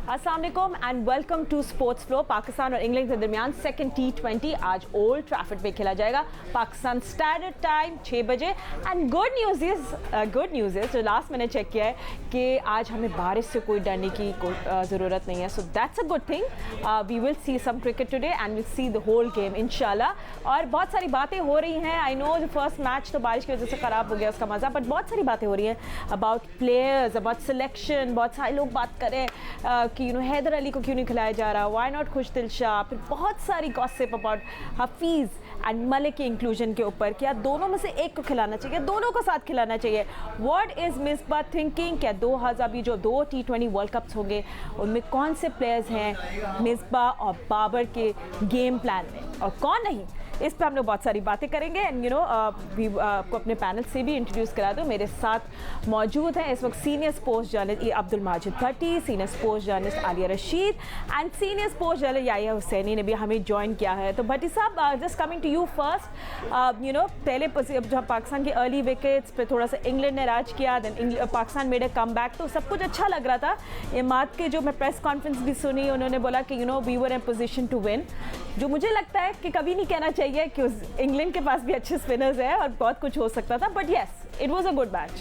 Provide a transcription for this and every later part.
अस्सलाम वालेकुम and welcome to Sports Flow. Pakistan और इंग्लैंड के दरमियान सेकंड T20 आज ओल्ड ट्रैफर्ड में खेला जाएगा। पाकिस्तान स्टैंडर्ड टाइम 6 बजे। एंड गुड न्यूज़ इज जो लास्ट मैंने चेक किया है कि आज हमें बारिश से कोई डरने की ज़रूरत नहीं है। So that's a good thing. We will see some cricket today and will see the whole game इंशाल्लाह। और बहुत सारी बातें हो रही हैं। आई नो फर्स्ट मैच तो बारिश की वजह से ख़राब हो गया उसका मज़ा, बट बहुत सारी बातें हो रही हैं अबाउट प्लेयर्स, अबाउट सिलेक्शन। बहुत सारे लोग बात करें कि हैदर अली को क्यों नहीं खिलाया जा रहा, व्हाई नॉट खुशदिल शाह। फिर बहुत सारी gossip about Hafeez and Malik के इंक्लूजन के ऊपर, क्या दोनों में से एक को खिलाना चाहिए, दोनों को साथ खिलाना चाहिए। What is Misbah thinking? क्या 2000 जो 2 T20 वर्ल्ड कप्स होंगे उनमें कौन से प्लेयर्स हैं मिसबा और बाबर के गेम प्लान में और कौन नहीं? इस पर हम लोग बहुत सारी बातें करेंगे। एंड आपको अपने पैनल से भी इंट्रोड्यूस करा दूँ। मेरे साथ मौजूद हैं इस वक्त senior sports journalist Abdul Majid Bhatti, senior sports journalist Aliya Rashid and senior sports journalist Yahya Hussaini ने भी हमें ज्वाइन किया है। तो Bhatti sahab, just coming to you first, पहले जब पाकिस्तान के अर्ली विकेट्स पे थोड़ा सा इंग्लैंड ने राज किया, then Pakistan made a comeback, तो सब कुछ अच्छा लग रहा था। इमाद के जो मैं प्रेस कॉन्फ्रेंस भी सुनी, उन्होंने बोला कि we were in position to win, जो मुझे लगता है कि कभी नहीं कहना चाहिए कि इंग्लैंड के पास भी अच्छे स्पिनर्स हैं और बहुत कुछ हो सकता था, but yes it was a good match.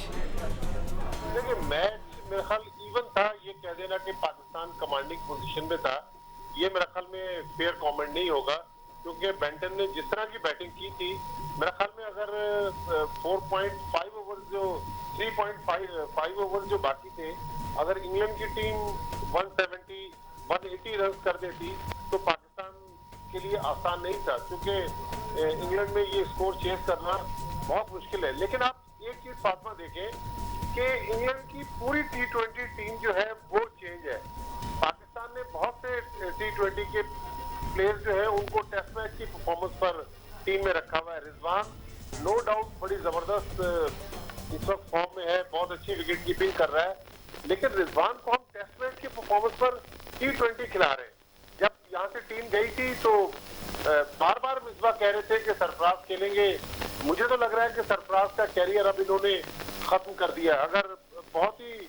देखिए मैच मेरे ख्याल इवन था। ये कह देना कि पाकिस्तान कमांडिंग पोजीशन में था, ये मेरे ख्याल में फेयर कमेंट नहीं होगा, क्योंकि बेंटन ने जिस तरह की बैटिंग की थी, मेरे ख्याल में अगर 4.5 ओवर जो 3.5 ओवर जो बाकी थे, अगर इंग्लैंड की टीम 180 रन कर देती तो पाकिस्तान के लिए आसान नहीं था, क्योंकि इंग्लैंड में ये स्कोर चेस करना बहुत मुश्किल है। लेकिन आप एक चीज फातिमा देखें कि इंग्लैंड की पूरी T20 टीम जो है वो चेंज है। पाकिस्तान ने बहुत से T20 के प्लेयर्स जो है उनको टेस्ट मैच की परफॉर्मेंस पर टीम में रखा हुआ है। रिजवान नो डाउट बड़ी जबरदस्त इस वक्त फॉर्म में है, बहुत अच्छी विकेट कीपिंग कर रहा है, लेकिन रिजवान को हम टेस्ट मैच की परफॉर्मेंस पर T20 खिला रहे हैं। जब यहाँ से टीम गई थी तो बार बार मिसबा कह रहे थे कि सरफराज खेलेंगे। मुझे तो लग रहा है कि सरफराज का कैरियर अब इन्होंने खत्म कर दिया। अगर बहुत ही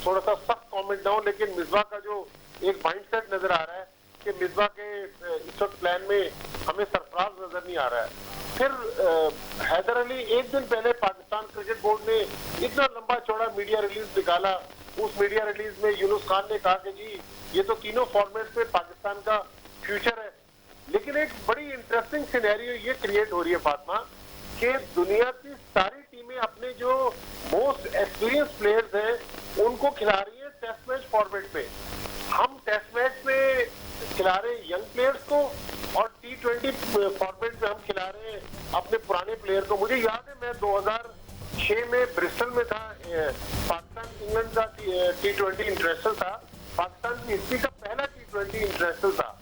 थोड़ा सा सख्त कमेंट ना हो, लेकिन मिसबा का जो एक माइंडसेट नजर आ रहा है कि मिसबा के इस वक्त प्लान में हमें सरफराज नजर नहीं आ रहा है। फिर हैदर अली, एक दिन पहले पाकिस्तान क्रिकेट बोर्ड ने इतना लंबा चौड़ा मीडिया रिलीज निकाला। उस मीडिया रिलीज में यूनुस खान ने कहा कि जी ये तो तीनों फॉर्मेट में पाकिस्तान का फ्यूचर है। लेकिन एक बड़ी इंटरेस्टिंग सिनेरियो ये क्रिएट हो रही है फातिमा कि दुनिया की सारी टीमें अपने जो मोस्ट एक्सपीरियंस प्लेयर्स हैं उनको खिला रही है टेस्ट मैच फॉर्मेट में। हम टेस्ट मैच में खिला रहे हैं यंग प्लेयर्स को और T20 फॉर्मेट में हम खिला रहे हैं अपने पुराने प्लेयर को। मुझे याद है मैं 2006 में ब्रिस्टल में था, पाकिस्तान इंग्लैंड का T20 इंटरनेशनल था, पाकिस्तान की हिस्ट्री का पहला T20 इंटरनेशनल था।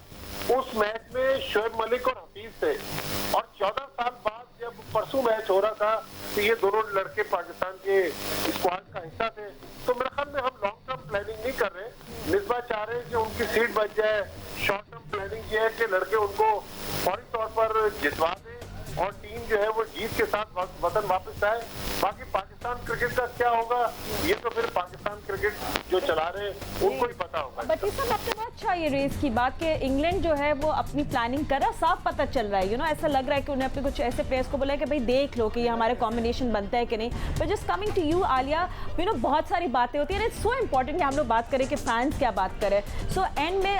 उस मैच में शोएब मलिक और हफीज थे, और 14 साल बाद जब परसों मैच हो रहा था तो ये दोनों लड़के पाकिस्तान के स्क्वाड का हिस्सा थे। तो मेरे ख्याल में हम लॉन्ग टर्म प्लानिंग नहीं कर रहे, मिसबा चाह रहे हैं कि उनकी सीट बच जाए। शॉर्ट टर्म प्लानिंग ये है कि लड़के उनको फौरी तौर पर जितवा दें और टीम जो है वो जीत के साथ वतन वापस आए। बाकी पाकिस्तान क्रिकेट का क्या होगा ये तो फिर पाकिस्तान क्रिकेट जो चला रहे हैं उनको ही पता होगा। बट ये सब आपने बहुत अच्छा ये रेस की बात कि इंग्लैंड जो है वो अपनी प्लानिंग कर रहा है, साफ पता चल रहा है। ऐसा लग रहा है कि उन्हें अपने कुछ ऐसे प्लेयर्स को बोला है कि भाई देख लो कि ये हमारे कॉम्बिनेशन बनता है कि नहीं। But just coming to you Aliya, बहुत सारी बातें होती है, इट्स सो इम्पोर्टेंट कि हम लोग बात करें कि फैंस क्या बात करें। सो एंड में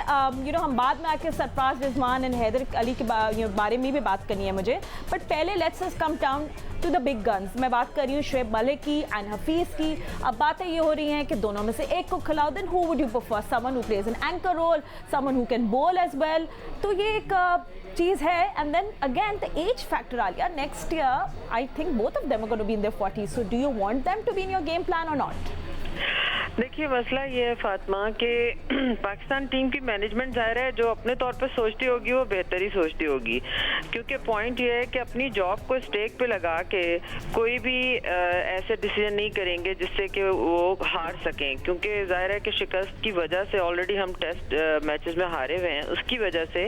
हम बाद में आके सरफराज, रिजवान एंड हैदर अली के बारे में भी बात करनी है मुझे, बट पहले let's just come down to the big guns. मैं बात कर रही हूँ शोएब मलिक की एंड हफीज की। अब बातें ये हो रही हैं कि दोनों में से एक को खिलाओ, then who would you prefer? Someone who plays an anchor role, someone who can bowl as well. तो ये एक चीज़ है। And then again the age factor Aliya, next year I think both of them are going to be in their 40s, so do you want them to be in your game plan और not? देखिए मसला ये है फातिमा कि Pakistan team की management ज़ाहिर है जो अपने तौर पर सोचती होगी वो बेहतर ही सोचती होगी, क्योंकि पॉइंट ये है कि अपनी जॉब को स्टेक पे लगा के कोई भी ऐसे डिसीजन नहीं करेंगे जिससे कि वो हार सकें, क्योंकि ज़ाहिर है कि शिकस्त की वजह से ऑलरेडी हम टेस्ट मैचेस में हारे हुए हैं, उसकी वजह से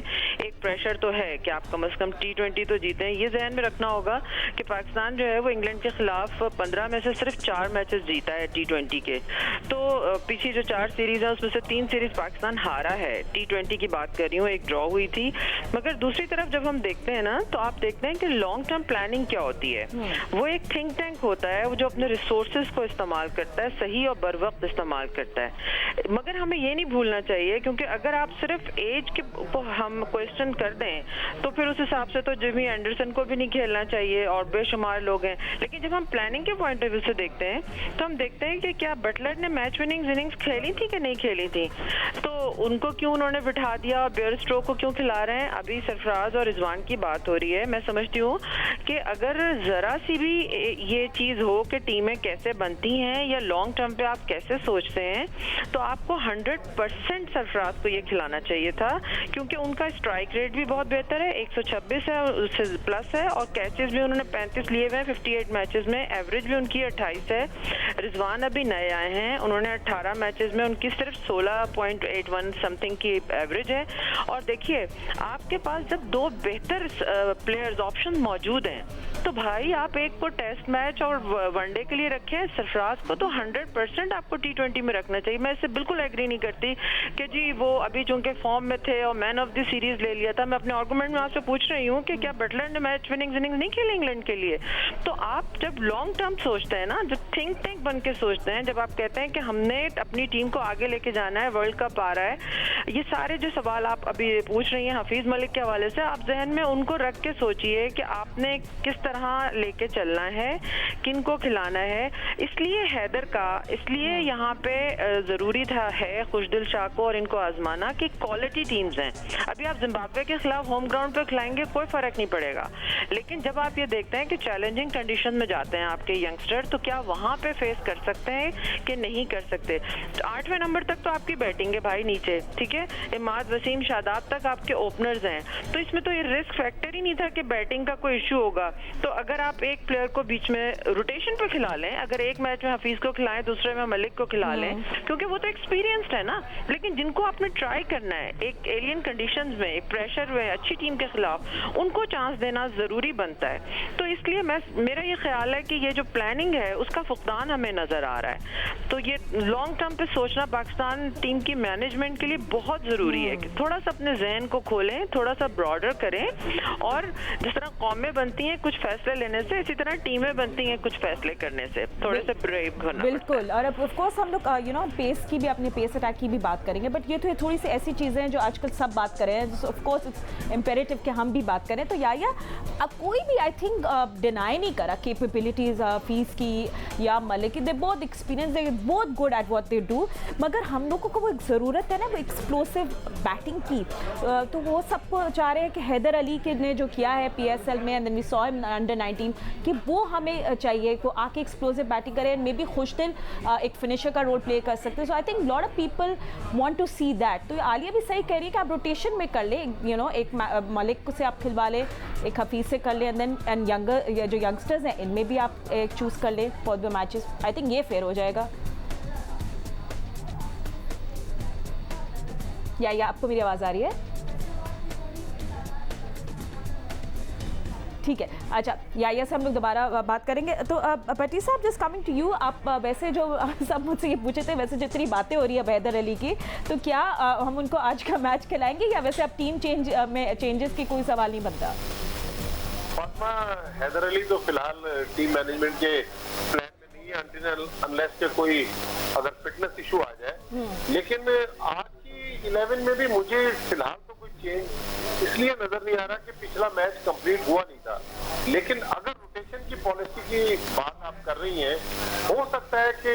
एक प्रेशर तो है कि आप कम से कम T20 तो जीते हैं। ये जहन में रखना होगा कि पाकिस्तान जो है वो इंग्लैंड के खिलाफ 15 में से सिर्फ 4 मैचेस जीता है T20 के। तो पीछे जो 4 सीरीज है उसमें से 3 सीरीज पाकिस्तान हारा है। T20 की बात कर रही हूँ, एक ड्रॉ हुई थी। मगर दूसरी तरफ जब हम देखते हैं ना तो आप देखते हैं कि लॉन्ग टर्म प्लानिंग क्या होती है। वो एक थिंक टैंक होता है वो जो अपने रिसोर्सेज को इस्तेमाल करता है, सही और बर वक्त इस्तेमाल करता है। मगर हमें ये नहीं भूलना चाहिए, क्योंकि अगर आप सिर्फ एज के को हम क्वेश्चन कर दें तो फिर उस हिसाब से तो जिमी एंडरसन को भी नहीं खेलना चाहिए और बेशुमार लोग हैं। लेकिन जब हम प्लानिंग के पॉइंट ऑफ व्यू से देखते हैं तो हम देखते हैं कि क्या बटलर ने मैच विनिंग इनिंग्स खेली थी कि नहीं खेली थी, तो उनको क्यों उन्होंने बिठा दिया और बेयर स्ट्रोक को क्यों खिला रहे हैं। अभी सरफराज और रिजवान की बात हो रही है। मैं समझती हूँ कि अगर जरा सी भी ये चीज़ हो कि टीमें कैसे बनती हैं या लॉन्ग टर्म पे आप कैसे सोचते हैं, तो आपको 100% सरफराज को ये खिलाना चाहिए था, क्योंकि उनका स्ट्राइक रेट भी बहुत बेहतर है, 126 है, उससे प्लस है, और कैचेस भी उन्होंने 35 लिए हुए हैं 58 मैचेस में, एवरेज भी उनकी 28 है। रिजवान अभी नए आए हैं, उन्होंने 18 मैचेस में उनकी सिर्फ 16.81 समथिंग की एवरेज है। और देखिए, आपके पास जब 2 बेहतर प्लेयर्स ऑप्शन मौजूद हैं तो भाई आप एक को टेस्ट मैच और वनडे के लिए रखें, सरफराज को तो 100% आपको T20 में रखना चाहिए। मैं इससे बिल्कुल एग्री नहीं करती कि जी वो अभी चूंकि फॉर्म में थे और मैन ऑफ द सीरीज ले लिया था। मैं अपने आर्गुमेंट में आपसे पूछ रही हूँ कि क्या बटलर ने मैच विनिंग इनिंग्स नहीं खेले इंग्लैंड के लिए। तो आप जब लॉन्ग टर्म सोचते हैं ना, जब थिंक टैंक बन के सोचते हैं, जब आप कहते हैं कि हमने अपनी टीम को आगे लेके जाना है, वर्ल्ड कप आ रहा है, ये सारे जो सवाल आप अभी पूछ रही हैं हफीज मलिक के हवाले से, आप जहन में उनको रख के सोचिए कि आपने किस तरह लेके चलना है, किन को खिलाना है। इसलिए हैदर का, इसलिए यहाँ पे जरूरी था है खुशदिल शाह को और इनको आजमाना कि क्वालिटी टीम्स हैं। अभी आप जिम्बाब्वे के खिलाफ होम ग्राउंड पे खिलाएंगे कोई फर्क नहीं पड़ेगा, लेकिन जब आप ये देखते हैं कि चैलेंजिंग कंडीशन में जाते हैं आपके यंगस्टर, तो क्या वहां पे फेस कर सकते हैं कि नहीं कर सकते। 8वें नंबर तक तो आपकी बैटिंग है भाई नीचे, ठीक है, इमाद, वसीम, शादाब तक आपके ओपनर्स हैं, तो इसमें तो ये रिस्क फैक्टर ही नहीं था कि बैटिंग का कोई इशू होगा। तो अगर आप एक प्लेयर को बीच में रोटेशन पे खिला लें, अगर एक मैच में हफीज को खिलाएं, दूसरे में मलिक को खिला लें, क्योंकि वो तो एक्सपीरियंस्ड है ना। लेकिन जिनको आपने ट्राई करना है एक एलियन कंडीशंस में, एक प्रेशर में, अच्छी टीम के खिलाफ, उनको चांस देना जरूरी बनता है। तो इसलिए मेरा ये ख्याल है कि ये जो प्लानिंग है उसका फुकदान हमें नजर आ रहा है। तो ये लॉन्ग टर्म पे सोचना पाकिस्तान टीम की मैनेजमेंट के लिए बहुत जरूरी है कि थोड़ा सा अपने जहन को खोलें, थोड़ा सा ब्रॉडर करें, और जिस तरह कौमें बनती हैं कुछ फैसले लेने से, इसी तरह टीमें बनती हैं कुछ फैसले करने से, थोड़े से ब्रेव होना। बिल्कुल। और ऑफ कोर्स हम लोग पेस की भी, अपने पेस अटैक की भी बात करेंगे, बट ये तो थोड़ी सी ऐसी चीज़ें हैं जो आजकल सब बात कर रहे हैं। ऑफ कोर्स इट्स इम्पेरेटिव कि हम भी बात करें। तो या अब कोई भी आई थिंक डिनाई नहीं करा कैपेबिलिटीज़ फीस की या मलिक की, they both experience, they both good at what they do, मगर हम लोगों को वो ज़रूरत है ना वो एक्सप्लोसिव बैटिंग की। तो वो सबको चाह रहे हैं कि हैदर अली के ने जो किया है PSL में, and then we saw him under 19, कि वो हमें चाहिए को आके एक्सप्लोसिव बैटिंग करें, एंड मे बी खुशदिल एक फिनिशर का रोल प्ले कर सकते हैं। So I think lot of people want to see that. तो आलिया भी सही कह रही है कि आप रोटेशन में कर ले, एक मलिक से आप खिलवा ले, एक हफीज से कर ले, एंड देन यंगर जो यंगस्टर्स हैं इनमें भी आप एक चूज़ कर ले for the matches. I think ये फेयर हो जाएगा। या आपको मेरी आवाज़ आ रही है? ठीक है, अच्छा, या से हम लोग दोबारा बात करेंगे। तो पटी साहब, जस्ट कमिंग टू यू, आप वैसे जो सब मुझसे ये पूछे थे, वैसे जितनी बातें हो रही है हैदर अली की, तो क्या हम उनको आज का मैच खिलाएंगे, या वैसे अब टीम चेंजेस की कोई सवाल नहीं बनता? फातिमा, हैदर अली तो फिलहाल टीम मैनेजमेंट के प्लान में नहीं है अनटिल अनलेस के कोई अगर फिटनेस इशू आ जाए। लेकिन आज की 11 में भी मुझे फिलहाल तो कोई चेंज इसलिए नजर नहीं आ रहा कि पिछला मैच कंप्लीट हुआ नहीं था। लेकिन अगर रोटेशन की पॉलिसी की बात आप कर रही हैं, हो सकता है कि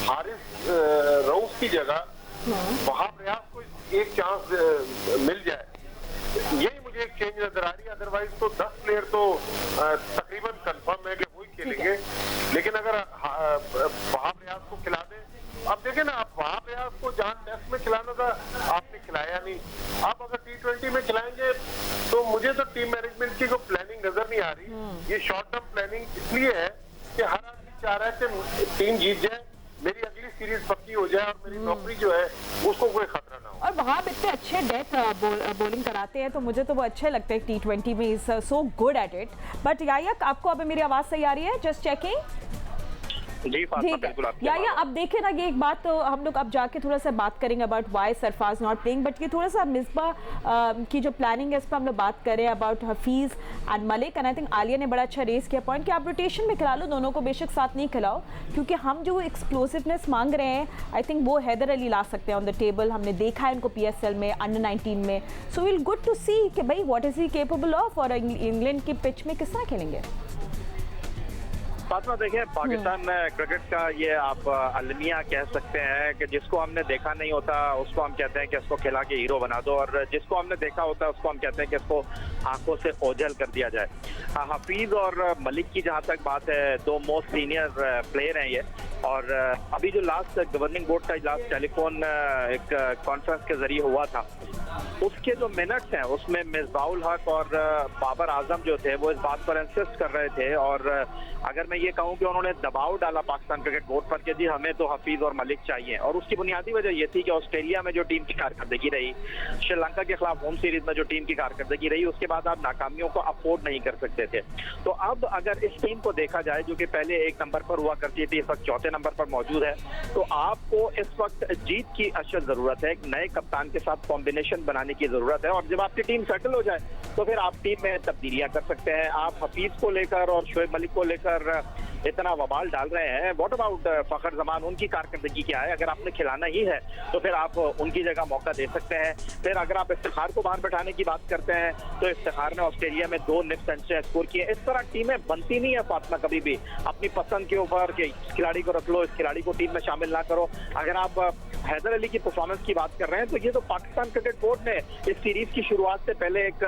हारिस रऊफ की जगह वहाब रियाज को एक चांस मिल जाए, यही मुझे एक चेंज नजर आ रही है। अदरवाइज तो 10 प्लेयर तो तकरीबन कंफर्म है कि वही खेलेंगे। लेकिन अगर वहाब रियाज को खिला दें, अब देखें ना, आप वहाब रियाज को जहां टेस्ट में खिलाना था आपने खिलाया नहीं, आप अगर T20 में खिलाएंगे तो मुझे तो टीम मैनेजमेंट की कोई प्लानिंग नजर नहीं आ रही। ये शॉर्ट टर्म प्लानिंग इसलिए है कि हर आदमी चाह रहा है कि टीम जीत जाए, मेरी अगली सीरीज पक्की हो जाए और मेरी नौकरी जो है उसको कोई खतरा ना हो। और वहाब इतने अच्छे डेथ बॉलिंग कराते हैं, तो मुझे तो वो अच्छे लगते हैं T20 में, is so good at it. But या आपको अब मेरी आवाज़ सही आ रही है? Just checking. जी फातिमा, बिल्कुल आपकी या बात। अब देखें ना, ये एक बात तो हम लोग अब जाके थोड़ा सा बात करेंगे about why Sarfaraz not playing, but ये थोड़ा सा मिसबा की जो प्लानिंग है इस पर हम लोग बात करें about Hafeez and Malik. And I think Alia ने बड़ा अच्छा रेस किया पॉइंट कि आप रोटेशन में खिला लो, दोनों को बेशक साथ नहीं खिलाओ, क्योंकि हम जो एक्सप्लोसिवनेस मांग रहे हैं आई थिंक वो हैदर अली ला सकते हैं ऑन द टेबल। हमने देखा है उनको PSL में, अंडर-19 में, सो विल गुड टू सी कि भाई what is he capable of, और इंग्लैंड की पिच में किस तरह खेलेंगे। फातिमा देखिए, पाकिस्तान क्रिकेट का ये आप अलमिया कह सकते हैं कि जिसको हमने देखा नहीं होता उसको हम कहते हैं कि इसको खिला के हीरो बना दो, और जिसको हमने देखा होता है उसको हम कहते हैं कि इसको आंखों से ओझल कर दिया जाए। हफीज और मलिक की जहाँ तक बात है, दो मोस्ट सीनियर प्लेयर हैं ये, और अभी जो लास्ट गवर्निंग बोर्ड का लास्ट टेलीफोन एक कॉन्फ्रेंस के जरिए हुआ था, उसके जो मिनट्स हैं उसमें मिसबाउल हक और बाबर आजम जो थे वो इस बात पर इंसिस्ट कर रहे थे, और अगर मैं ये कहूँ कि उन्होंने दबाव डाला पाकिस्तान क्रिकेट बोर्ड पर कि जी हमें तो हफीज और मलिक चाहिए, और उसकी बुनियादी वजह ये थी कि ऑस्ट्रेलिया में जो टीम की कारकर्दगी रही, श्रीलंका के खिलाफ होम सीरीज में जो टीम की कारकर्दगी रही, उसके बाद आप नाकामियों को अफोर्ड नहीं कर सकते थे। तो अब अगर इस टीम को देखा जाए जो कि पहले 1 नंबर पर हुआ करती थी, इस वक्त 4थे नंबर पर मौजूद है, तो आपको इस वक्त जीत की अशद जरूरत है, एक नए कप्तान के साथ कॉम्बिनेशन बनाने की जरूरत है, और जब आपकी टीम सेटल हो जाए तो फिर आप टीम में तब्दीलियां कर सकते हैं। आप हफीज को लेकर और शोएब मलिक को लेकर इतना वबाल डाल रहे हैं, व्हाट अबाउट फखर जमान, उनकी कारकर्दगी क्या है? अगर आपने खिलाना ही है तो फिर आप उनकी जगह मौका दे सकते हैं। फिर अगर आप इफ्तिखार को बाहर बैठाने की बात करते हैं तो इफ्तिखार ने ऑस्ट्रेलिया में 2 निफ्ट सेंचुरी स्कोर किए। इस तरह टीमें बनती नहीं है फातिमा कभी भी अपनी पसंद के ऊपर कि इस खिलाड़ी को रख लो, इस खिलाड़ी को टीम में शामिल ना करो। अगर आप हैदर अली की परफॉर्मेंस की बात कर रहे हैं तो ये तो पाकिस्तान क्रिकेट बोर्ड ने इस सीरीज की शुरुआत से पहले एक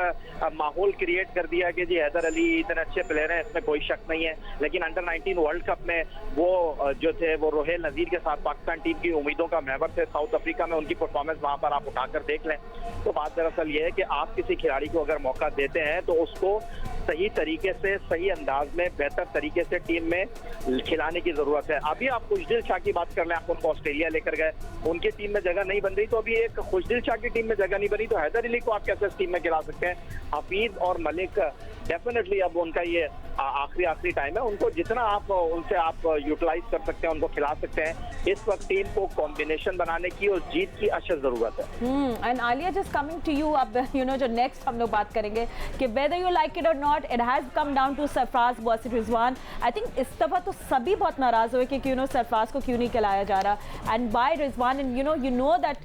माहौल क्रिएट कर दिया कि जी हैदर अली इतने अच्छे प्लेयर हैं, इसमें कोई शक नहीं है, लेकिन अंडर-19 वर्ल्ड कप में वो जो थे वो रोहेल नजीर के साथ पाकिस्तान टीम की उम्मीदों का महवर थे। साउथ अफ्रीका में उनकी परफॉर्मेंस वहां पर आप उठाकर देख लें। तो बात दरअसल ये है कि आप किसी खिलाड़ी को अगर मौका देते हैं तो उसको सही तरीके से, सही अंदाज में, बेहतर तरीके से टीम में खिलाने की जरूरत है। अभी आप खुशदिल शाह की बात कर लें, आप उनको ऑस्ट्रेलिया लेकर गए, उनकी टीम में जगह नहीं बन रही, तो अभी एक खुशदिल शाह की टीम में जगह नहीं बनी तो हैदर अली को आप कैसे इस टीम में खिला सकते हैं? हफीज और मलिक डेफिनेटली अब उनका ये आखिरी टाइम है, उनको जितना आप उनसे आप यूटिलाइज कर सकते हैं उनको खिला सकते हैं। इस वक्त टीम को कॉम्बिनेशन बनाने की और जीत की अशद जरूरत है। And Aliya, just coming to you, अब यू नो जो नेक्स्ट हम लोग बात करेंगे कि वेदर यू लाइक इट और not, it has come down to Sarfaraz versus Rizwan. I think इस दफा तो सभी बहुत नाराज हुए कि यू नो सरफराज को क्यों नहीं खिलाया जा रहा, and by Rizwan, and you know that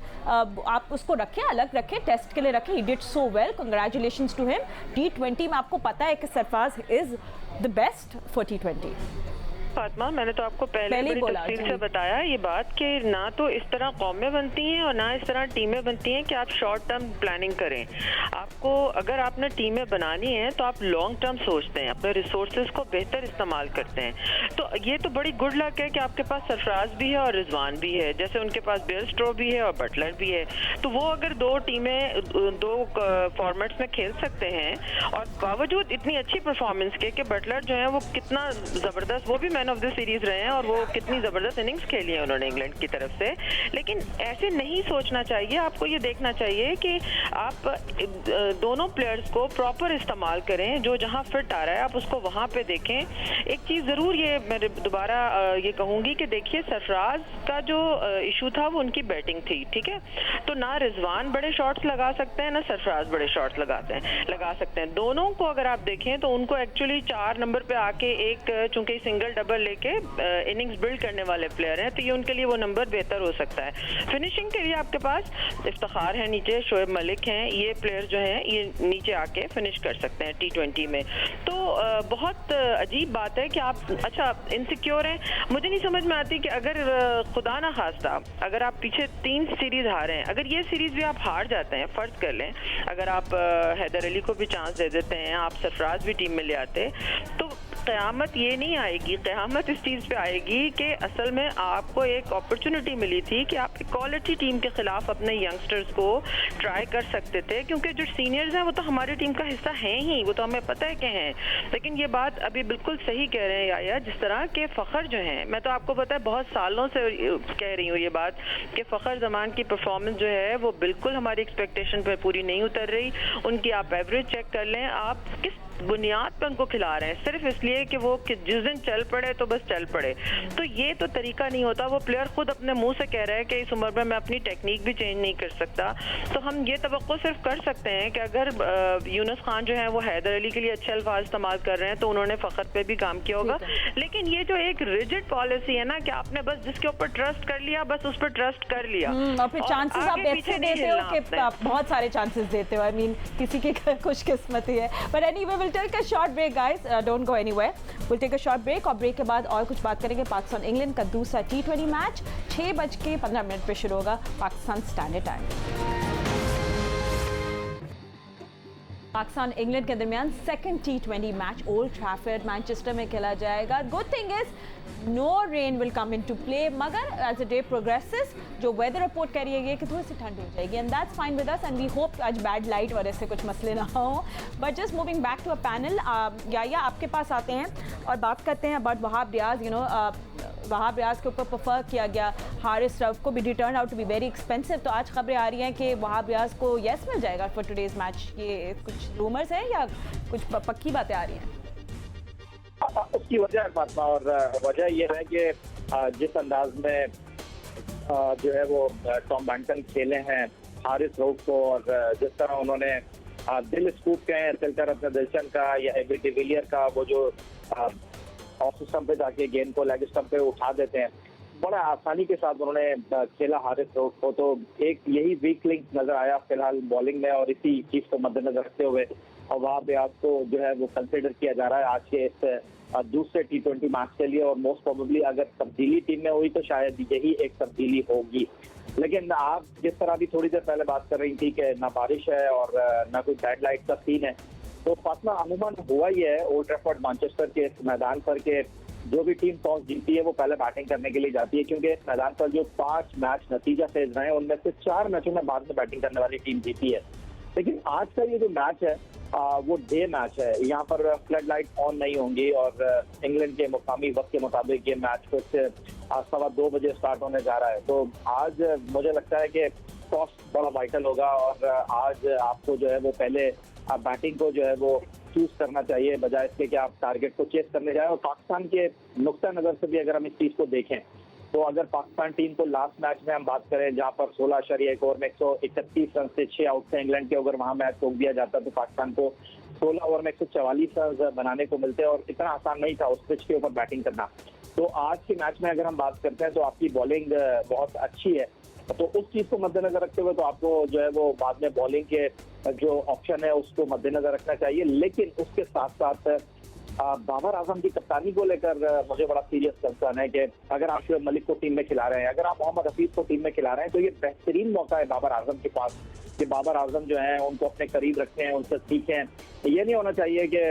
आप उसको रखें, अलग रखें, टेस्ट के लिए रखें, he did so well, congratulations to him. T20 में आपको पता है कि Sarfaraz is the best for T20। Fatima, मैंने तो आपको पहले बड़ी तफसील से बताया ये बात कि ना तो इस तरह कौमें बनती हैं और ना इस तरह टीमें बनती हैं कि आप शॉर्ट टर्म प्लानिंग करें। आपको अगर आपने टीमें बनानी है तो आप लॉन्ग टर्म सोचते हैं, अपने रिसोर्सेज को बेहतर इस्तेमाल करते हैं। तो ये तो बड़ी गुड लक है कि आपके पास सरफराज भी है और रिजवान भी है, जैसे उनके पास बेयरस्टो भी है और बटलर भी है। तो वो अगर 2 टीमें 2 फॉर्मेट्स में खेल सकते हैं, और बावजूद इतनी अच्छी परफॉर्मेंस के कि बटलर जो है वो कितना ज़बरदस्त, वो भी मैन ऑफ द सीरीज रहे हैं और वो कितनी जबरदस्त इनिंग्स खेली है उन्होंने इंग्लैंड की तरफ से। लेकिन ऐसे नहीं सोचना चाहिए, आपको ये देखना चाहिए कि आप दोनों प्लेयर्स को प्रॉपर इस्तेमाल करें, जो जहां फिट आ रहा है आप उसको वहां पे देखें। एक चीज जरूर ये मैं दोबारा ये कहूंगी कि देखिए सरफराज का जो इशू था वो उनकी बैटिंग थी, ठीक है, तो ना रिजवान बड़े शॉट्स लगा सकते हैं ना सरफराज बड़े शॉट्स लगा सकते हैं। दोनों को अगर आप देखें तो उनको एक्चुअली 4 नंबर पे आके एक चूंकि सिंगल डबल लेके इनिंग्स बिल्ड करने वाले प्लेयर हैं, तो ये उनके लिए वो नंबर बेहतर हो सकता है। फिनिशिंग के लिए आपके पास इफ्तिखार है नीचे, शोएब मलिक हैं, ये प्लेयर जो हैं ये नीचे आके फिनिश कर सकते हैं T20 में। तो बहुत अजीब बात है कि आप अच्छा इनसिक्योर हैं। मुझे नहीं समझ में आती कि अगर खुदा ना खास्ता अगर आप पीछे 3 सीरीज हारे हैं, अगर ये सीरीज भी आप हार जाते हैं, फर्ज कर लें अगर आप हैदर अली को भी चांस दे देते हैं, आप सरफराज भी टीम में ले आते, तो क़यामत ये नहीं आएगी, क़यामत इस चीज़ पे आएगी कि असल में आपको एक अपॉर्चुनिटी मिली थी कि आप क्वालिटी टीम के खिलाफ अपने यंगस्टर्स को ट्राई कर सकते थे, क्योंकि जो सीनियर्स हैं वो तो हमारी टीम का हिस्सा हैं ही, वो तो हमें पता है कि हैं। लेकिन ये बात अभी बिल्कुल सही कह रहे हैं याया, जिस तरह के फ़खर जो हैं, मैं तो आपको पता है बहुत सालों से कह रही हूँ ये बात कि फ़खर जमान की परफॉर्मेंस जो है वो बिल्कुल हमारी एक्सपेक्टेशन पर पूरी नहीं उतर रही। उनकी आप एवरेज चेक कर लें, आप किस बुनियाद पे उनको खिला रहे हैं, सिर्फ इसलिए कि वो जिस दिन चल पड़े तो बस चल पड़े। तो ये तो तरीका नहीं होता। वो प्लेयर खुद अपने मुंह से कह रहा है कि इस उम्र में मैं अपनी टेक्निक भी चेंज नहीं कर सकता। तो हम ये तवक्को सिर्फ कर सकते हैं कि अगर यूनुस खान जो है वो हैदर अली के लिए अच्छे अल्फाज इस्तेमाल कर रहे हैं तो उन्होंने फ़खर पे भी काम किया होगा। लेकिन ये जो एक रिजिड पॉलिसी है ना कि आपने बस जिसके ऊपर ट्रस्ट कर लिया बस उस पर ट्रस्ट कर लिया और फिर चांसेस आप ऐसे देते हो कि आप बहुत सारे चांसेस देते हो। आई मीन किसी की खुशकिस्मती है। But anyway will take a short break guys, don't go anywhere. Will take a short break और ब्रेक के बाद और कुछ बात करेंगे। पाकिस्तान इंग्लैंड का दूसरा T20 मैच 6:15 पे शुरू होगा Pakistan standard time. Pakistan England के दरमियान second T20 match Old Trafford Manchester में खेला जाएगा। Good thing is no rain will come into play, मगर एज अ डे प्रोग्रेसेस जो वेदर रिपोर्ट कह रही है कि थोड़ी सी ठंड हो जाएगी and that's fine with us and we hope आज बैड लाइट और ऐसे कुछ मसले ना हो। But just moving back to a panel, या आपके पास आते हैं और बात करते हैं about Wahab Riaz. You know Wahab Riaz के ऊपर प्रेफर किया गया हारिस रऊफ को भी return out to be very expensive. तो आज खबरें आ रही हैं कि वहाब रियाज को येस मिल जाएगा फॉर टुडेज मैच। ये कुछ रूमर्स हैं या कुछ पक्की बातें आ रही हैं? उसकी वजह है फातिमा, और वजह यह है कि जिस अंदाज में जो है वो टॉम बैंटन खेले हैं हारिस रऊफ को, और जिस तरह उन्होंने दिल स्कूप के हैं चलकर अपने दिलशन का या एबी डिविलियर का वो जो ऑफ स्टंप पे जाके गेंद को लेग स्टंप पे उठा देते हैं, बड़ा आसानी के साथ उन्होंने खेला हारिस रऊफ को। तो एक यही वीक लिंक नजर आया फिलहाल बॉलिंग में, और इसी चीज को मद्देनजर रखते हुए और वहाब रियाज को जो है वो कंसिडर किया जा रहा है आज के इस दूसरे T20 मैच के लिए। और मोस्ट प्रोबेबली अगर तब्दीली टीम में हुई तो शायद यही एक तब्दीली होगी। लेकिन आप जिस तरह भी थोड़ी देर पहले बात कर रही थी कि ना बारिश है और ना कोई बैड लाइट का सीन है, तो फातिमा अमूमन हुआ ही है ओल्ड ट्रैफर्ड मैनचेस्टर के इस मैदान पर के जो भी टीम टॉस जीती है वो पहले बैटिंग करने के लिए जाती है, क्योंकि इस मैदान पर जो 5 मैच नतीजा फेज रहे हैं उनमें से 4 मैचों में बाद में बैटिंग करने वाली टीम जीती है। लेकिन आज का ये जो मैच है वो डे मैच है, यहाँ पर फ्लड लाइट ऑन नहीं होंगी और इंग्लैंड के मुकामी वक्त के मुताबिक ये मैच कुछ 2:15 बजे स्टार्ट होने जा रहा है। तो आज मुझे लगता है कि टॉस बड़ा वाइटल होगा और आज आपको जो है वो पहले बैटिंग को जो है वो चूज करना चाहिए बजाय इसके कि आप टारगेट को चेस करने जाए। और पाकिस्तान के नुक्ता नजर से भी अगर हम इस चीज को देखें तो अगर पाकिस्तान टीम को लास्ट मैच में हम बात करें जहां पर 16.1 ओवर में 131 रन से 6 आउट थे इंग्लैंड के, अगर वहां मैच रोक दिया जाता तो पाकिस्तान को 16 ओवर में 144 रन बनाने को मिलते और इतना आसान नहीं था उस पिच के ऊपर बैटिंग करना। तो आज के मैच में अगर हम बात करते हैं तो आपकी बॉलिंग बहुत अच्छी है, तो उस चीज को मद्देनजर रखते हुए तो आपको जो है वो बाद में बॉलिंग के जो ऑप्शन है उसको मद्देनजर रखना चाहिए। लेकिन उसके साथ साथ बाबर आजम की कप्तानी को लेकर मुझे बड़ा सीरियस कंसर्न है कि अगर आप शुएब मलिक को टीम में खिला रहे हैं, अगर आप मोहम्मद हफीज को टीम में खिला रहे हैं, तो ये बेहतरीन मौका है बाबर आजम के पास कि बाबर आजम जो है उनको अपने करीब रखें, उनसे सीखें। ये नहीं होना चाहिए कि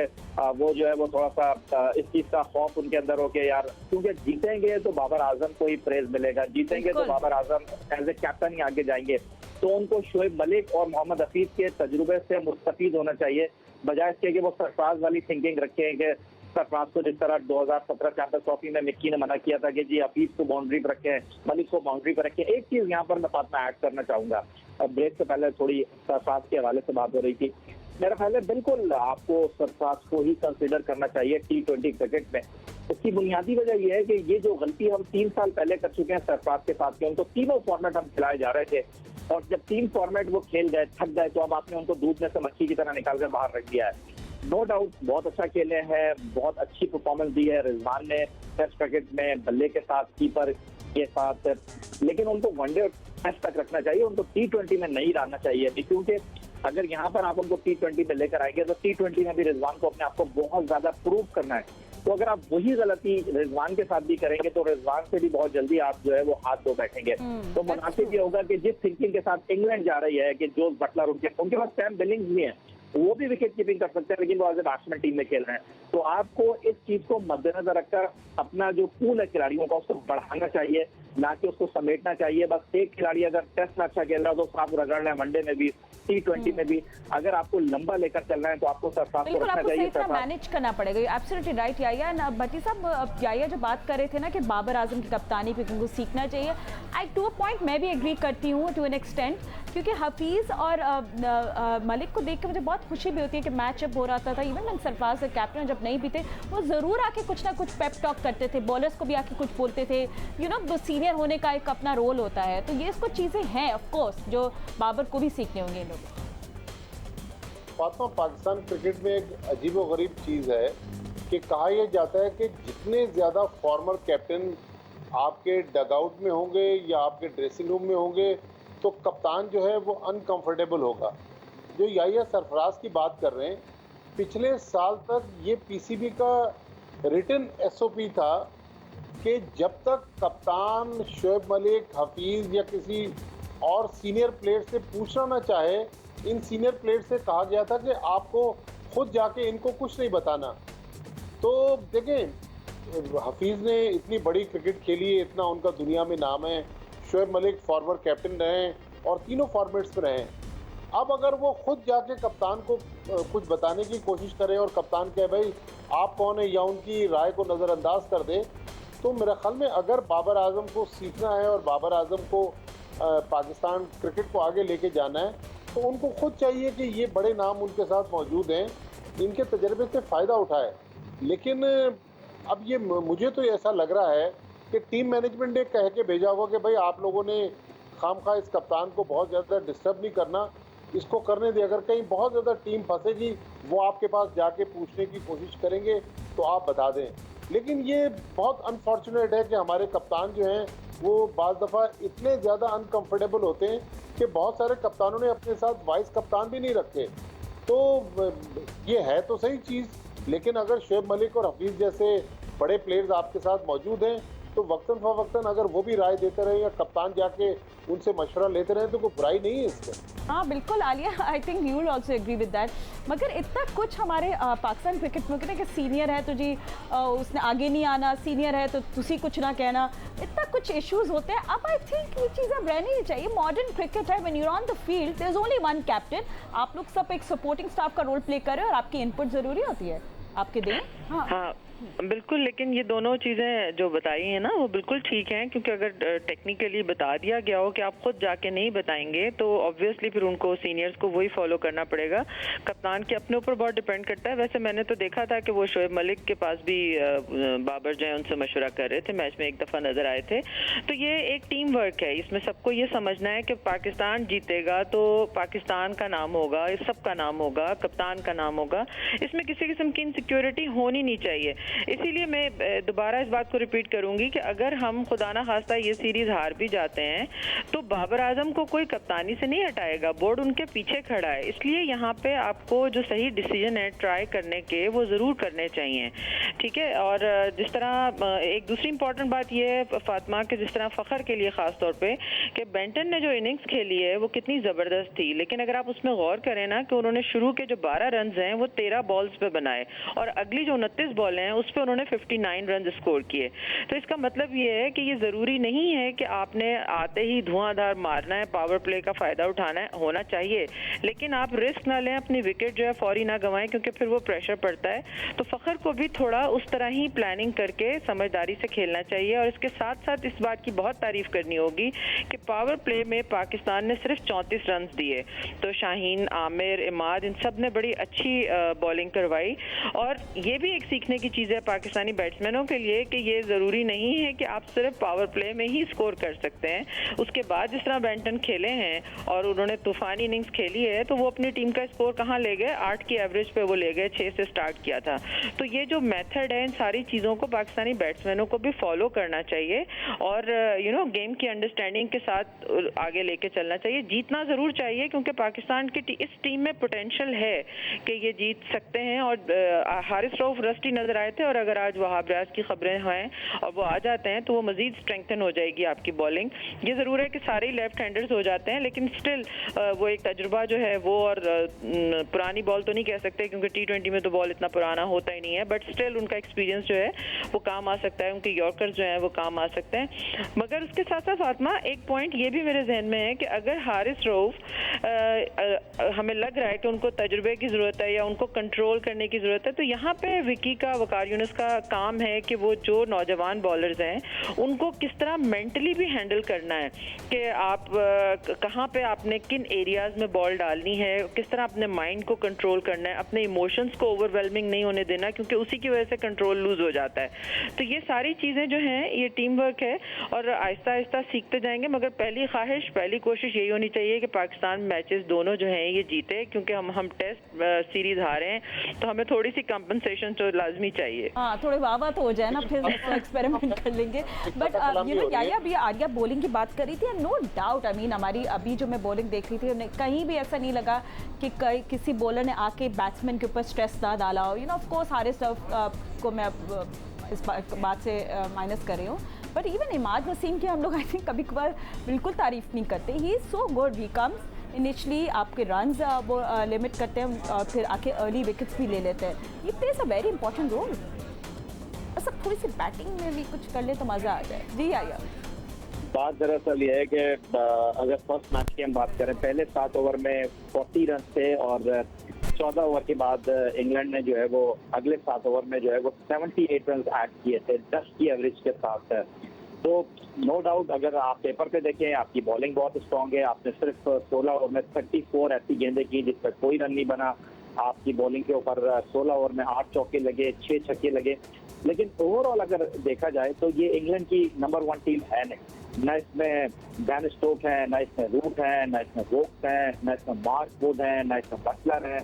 वो जो है वो थोड़ा सा इस चीज का खौफ उनके अंदर हो के यार क्योंकि जीतेंगे तो बाबर आजम को ही प्रेज मिलेगा, जीतेंगे तो Babar Azam as a captain ही आगे जाएंगे। तो उनको शुएब मलिक और मोहम्मद हफीज के तजुर्बे से मुस्तफीद होना चाहिए बजाय इसके कि वो सरफराज वाली थिंकिंग रखें कि सरफराज को जिस तरह 2017 चैंपियंस ट्रॉफी में मिक्की ने मना किया था कि जी हफीज को बाउंड्री पर रखें, मलिक को बाउंड्री पर रखें। एक चीज यहाँ पर मैं बात में ऐड करना चाहूंगा, ब्रेक से पहले थोड़ी सरफराज के हवाले से बात हो रही थी, मेरा ख्याल है बिल्कुल आपको सरफराज को ही कंसिडर करना चाहिए T20 क्रिकेट में। इसकी बुनियादी वजह यह है कि ये जो गलती हम 3 साल पहले कर चुके हैं सरफराज के साथ, उनको तीनों फॉर्मेट हम खिलाए जा रहे थे और जब 3 फॉर्मेट वो खेल गए, थक गए, तो अब आपने उनको दूध में से मक्खी की तरह निकाल कर बाहर रख दिया है। नो डाउट बहुत अच्छा खेले हैं, बहुत अच्छी परफॉर्मेंस दी है रिजवान ने टेस्ट क्रिकेट में बल्ले के साथ, कीपर के साथ, लेकिन उनको वनडे टेस्ट तक रखना चाहिए, उनको T20 में नहीं डालना चाहिए, क्योंकि अगर यहाँ पर आप उनको T20 में लेकर आएंगे तो T20 में भी रिजवान को अपने आप को बहुत ज्यादा प्रूव करना है। तो अगर आप वही गलती रिजवान के साथ भी करेंगे तो रिजवान से भी बहुत जल्दी आप जो है वो हाथ धो बैठेंगे। तो मुनासिब ये होगा कि जिस थिंकिंग के साथ इंग्लैंड जा रही है कि जोस बटलर उनके पास सैम बिलिंग्स भी हैं, वो भी विकेट कीपिंग कर सकते हैं, लेकिन वो एज ए बैट्समैन टीम में खेल रहे हैं। तो आपको इस चीज को मद्देनजर रखकर अपना जो पूल है खिलाड़ियों का उसको बढ़ाना चाहिए, ना कि उसको समेटना चाहिए। बस एक खिलाड़ी अगर टेस्ट में अच्छा खेल रहा है तो आप रगड़ रहे हैं वनडे में भी, T20 में भी। अगर आपको लंबा लेकर चलना है तो आपको सरफराज को रखना चाहिए, मैनेज करना पड़ेगा। एब्सोल्युटली राइट याया। भट्टी साहब, याया जो बात कर रहे थे ना कि बाबर आजम की कप्तानी पे उनको सीखना चाहिए, आई टू अ पॉइंट मैं भी एग्री करती हूँ टू एन एक्सटेंट, क्योंकि हफीज और मलिक को देख के मुझे बहुत बहुत खुशी भी होती है कि मैच जब हो रहा था, इवन सरफराज कैप्टन जब नहीं भी थे, वो ज़रूर आके कुछ ना कुछ पेप टॉक करते थे, बॉलर्स को भी आके कुछ बोलते थे। सीनियर होने का एक अपना रोल होता है, तो ये इसको चीज़ें हैं ऑफ कोर्स जो बाबर को भी सीखने होंगे इन लोग। फातिमा, पाकिस्तान क्रिकेट में एक अजीबोगरीब चीज़ है कि कहा यह जाता है कि जितने ज़्यादा फॉर्मर कैप्टन आपके डगआउट में होंगे या आपके ड्रेसिंग रूम में होंगे तो कप्तान जो है वो अनकंफर्टेबल होगा। जो याहिया सरफराज की बात कर रहे हैं, पिछले साल तक ये पीसीबी का रिटन एसओपी था कि जब तक कप्तान शोएब मलिक, हफीज़ या किसी और सीनियर प्लेयर से पूछना ना चाहे, इन सीनियर प्लेयर से कहा गया था कि आपको खुद जाके इनको कुछ नहीं बताना। तो देखें, हफीज़ ने इतनी बड़ी क्रिकेट खेली है, इतना उनका दुनिया में नाम है, शोएब मलिक फॉर्मर कैप्टन रहे हैं और तीनों फॉर्मेट्स में रहे हैं। अब अगर वो खुद जाके कप्तान को कुछ बताने की कोशिश करे और कप्तान कहे भाई आप कौन है, या उनकी राय को नज़रअंदाज कर दे, तो मेरे ख्याल में अगर बाबर आजम को सीखना है और बाबर आजम को पाकिस्तान क्रिकेट को आगे लेके जाना है, तो उनको खुद चाहिए कि ये बड़े नाम उनके साथ मौजूद हैं, इनके तजर्बे से फ़ायदा उठाए। लेकिन अब ये मुझे तो ऐसा लग रहा है कि टीम मैनेजमेंट ने कह के भेजा होगा कि भाई आप लोगों ने खामखा इस कप्तान को बहुत ज़्यादा डिस्टर्ब नहीं करना, इसको करने दे। अगर कहीं बहुत ज़्यादा टीम फंसेगी, वो आपके पास जाके पूछने की कोशिश करेंगे तो आप बता दें। लेकिन ये बहुत अनफॉर्चुनेट है कि हमारे कप्तान जो हैं वो बाज़ दफ़ा इतने ज़्यादा अनकंफर्टेबल होते हैं कि बहुत सारे कप्तानों ने अपने साथ वाइस कप्तान भी नहीं रखे। तो ये है तो सही चीज़, लेकिन अगर शोएब मलिक और हफीज़ जैसे बड़े प्लेयर्स आपके साथ मौजूद हैं तो वक्तन फ़वक्तन अगर वो भी राय देते रहे या कप्तान जाके उनसे मशवरा लेते रहे तो कोई बुराई नहीं है इसमें। हाँ बिल्कुल Aliya, I think you will also agree with that. मगर इतना कुछ हमारे पाकिस्तान क्रिकेट में कि सीनियर है तो जी उसने आगे नहीं आना, सीनियर है तो तुसी कुछ ना कहना, इतना कुछ इश्यूज होते हैं। अब आई थिंक ये चीज़ अब रहनी ही चाहिए। मॉडर्न क्रिकेट है, when you are on the field there is only one captain, आप लोग सब एक सपोर्टिंग स्टाफ का रोल प्ले कर रहे हो और आपकी इनपुट ज़रूरी होती है, आपके दें। हाँ बिल्कुल, लेकिन ये दोनों चीज़ें जो बताई हैं ना वो बिल्कुल ठीक हैं, क्योंकि अगर टेक्निकली बता दिया गया हो कि आप खुद जाके नहीं बताएंगे तो ऑब्वियसली फिर उनको सीनियर्स को वही फॉलो करना पड़ेगा। कप्तान के अपने ऊपर बहुत डिपेंड करता है। वैसे मैंने तो देखा था कि वो शोएब मलिक के पास भी बाबर जो है उनसे मशवरा कर रहे थे, मैच में एक दफ़ा नज़र आए थे। तो ये एक टीम वर्क है, इसमें सबको ये समझना है कि पाकिस्तान जीतेगा तो पाकिस्तान का नाम होगा, इस सब का नाम होगा, कप्तान का नाम होगा, इसमें किसी किस्म की इनसिक्योरिटी होनी नहीं चाहिए। इसीलिए मैं दोबारा इस बात को रिपीट करूंगी कि अगर हम खुदा ना खास्ता ये सीरीज हार भी जाते हैं तो बाबर आजम को कोई कप्तानी से नहीं हटाएगा, बोर्ड उनके पीछे खड़ा है। इसलिए यहाँ पे आपको जो सही डिसीजन है ट्राई करने के वो ज़रूर करने चाहिए, ठीक है। और जिस तरह एक दूसरी इंपॉर्टेंट बात ये है फातिमा कि जिस तरह फ़खर के लिए ख़ास तौर पे कि बेंटन ने जो इनिंग्स खेली है वो कितनी ज़बरदस्त थी, लेकिन अगर आप उसमें गौर करें ना कि उन्होंने शुरू के जो 12 रन हैं वो 13 बॉल्स पे बनाए और अगली जो 29 बॉल हैं उस पर उन्होंने 59 रन स्कोर किए। तो इसका मतलब ये है कि ये ज़रूरी नहीं है कि आपने आते ही धुआंधार मारना है, पावर प्ले का फ़ायदा उठाना है, होना चाहिए, लेकिन आप रिस्क ना लें, अपनी विकेट जो है फौरी ना गंवाएं क्योंकि फिर वो प्रेशर पड़ता है। तो फ़खर को भी थोड़ा उस तरह ही प्लानिंग करके समझदारी से खेलना चाहिए। और इसके साथ साथ इस बात की बहुत तारीफ करनी होगी कि पावर प्ले में पाकिस्तान ने सिर्फ 34 रन दिए, तो शाहीन, आमिर, इमाद इन सब ने बड़ी अच्छी बॉलिंग करवाई। और ये भी एक सीखने की चीज़ है पाकिस्तानी बैट्समैनों के लिए कि ये ज़रूरी नहीं है कि आप सिर्फ पावर प्ले में ही स्कोर कर सकते हैं। उसके बाद जिस तरह बेंटन खेले हैं और उन्होंने तूफानी इनिंग्स खेली है तो वो अपनी टीम का स्कोर कहाँ ले गए, 8 की एवरेज पे वो ले गए, 6 से स्टार्ट किया था। तो ये जो मेथड है इन सारी चीज़ों को पाकिस्तानी बैट्समैनों को भी फॉलो करना चाहिए और गेम की अंडरस्टैंडिंग के साथ आगे लेके चलना चाहिए। जीतना ज़रूर चाहिए क्योंकि पाकिस्तान की इस टीम में पोटेंशियल है कि ये जीत सकते हैं। और हारिस रऊफ रस्टी नज़र आए थे और अगर आज वहाब रियाज की खबरें हैं और वो आ जाते हैं तो वो मजीद स्ट्रेंथन हो जाएगी आपकी बॉलिंग। ये ज़रूर है कि सारे ही लेफ्ट हैंडर्स हो जाते हैं, लेकिन स्टिल वो एक तजुर्बा जो है वो, और पुरानी बॉल तो नहीं कह सकते क्योंकि T20 में तो बॉल इतना पुराना होता ही नहीं है, बट स्टिल उनका एक्सपीरियंस जो है वो काम आ सकता है, उनके यॉर्कर्स जो हैं वो काम आ सकते हैं। मगर उसके साथ साथ फातिमा एक पॉइंट ये भी मेरे जहन में है कि अगर हारिस रऊफ हमें लग रहा है कि उनको तजुर्बे की ज़रूरत है या उनको कंट्रोल करने की ज़रूरत है, तो यहाँ पे विकी का वकार यूनुस का काम है कि वो जो नौजवान बॉलर्स हैं उनको किस तरह मेंटली भी हैंडल करना है कि आप कहाँ पे आपने किन एरियाज में बॉल डालनी है, किस तरह अपने माइंड को कंट्रोल करना है, अपने इमोशंस को ओवरवेलमिंग नहीं होने देना, क्योंकि उसी की वजह से कंट्रोल लूज हो जाता है। तो ये सारी चीज़ें जो हैं ये टीम वर्क है और आहिस्ता आहिस्ता सीखते जाएंगे, मगर पहली ख्वाहिश, पहली कोशिश यही होनी चाहिए कि पाकिस्तान मैचेस दोनों जो हैं ये जीते, क्योंकि हम टेस्ट सीरीज हारे हैं तो हमें थोड़ी सी कंपनसेशन तो लाजमी चाहिए। हाँ, थोड़े वाह तो हो जाए ना, फिर एक्सपेरिमेंट कर लेंगे। बट यू नो याया अभी आर्या बॉलिंग की बात कर रही थी, नो डाउट आई मीन हमारी अभी जो मैं बॉलिंग देख रही थी कहीं भी ऐसा नहीं लगा कि किसी बॉलर ने आके बैट्समैन के ऊपर स्ट्रेस ना डाला हो। You know of course Haris Rauf को मैं इस बात से माइनस कर रही हूँ, बट इवन इमाद वसीम की हम लोग आई थिंक कभी कभार बिल्कुल तारीफ नहीं करते। He is so good, he comes initially आपके रन्स वो लिमिट करते हैं और फिर आके अर्ली विकेट्स भी ले लेते हैं। He plays a very important role. बस अब थोड़ी सी बैटिंग में भी कुछ कर ले तो मज़ा आ जाए। जी आया बात दरअसल ये है कि अगर फर्स्ट मैच की हम बात करें, पहले 7 ओवर में 40 रन थे और 14 ओवर के बाद इंग्लैंड ने जो है वो अगले 7 ओवर में जो है वो 78 रन ऐड किए थे 10 की एवरेज के साथ। तो नो डाउट अगर आप पेपर पे देखें आपकी बॉलिंग बहुत स्ट्रांग है। आपने सिर्फ 16 ओवर में 34 ऐसी गेंदें की जिस पर कोई रन नहीं बना। आपकी बॉलिंग के ऊपर 16 ओवर में 8 चौके लगे, 6 छक्के लगे। लेकिन ओवरऑल अगर देखा जाए तो ये इंग्लैंड की नंबर 1 टीम है नहीं। न इसमें डैन स्टोक है, न इसमें रूट है, न इसमें वोक्स है, न इसमें मार्क वुड है, न इसमें बटलर है।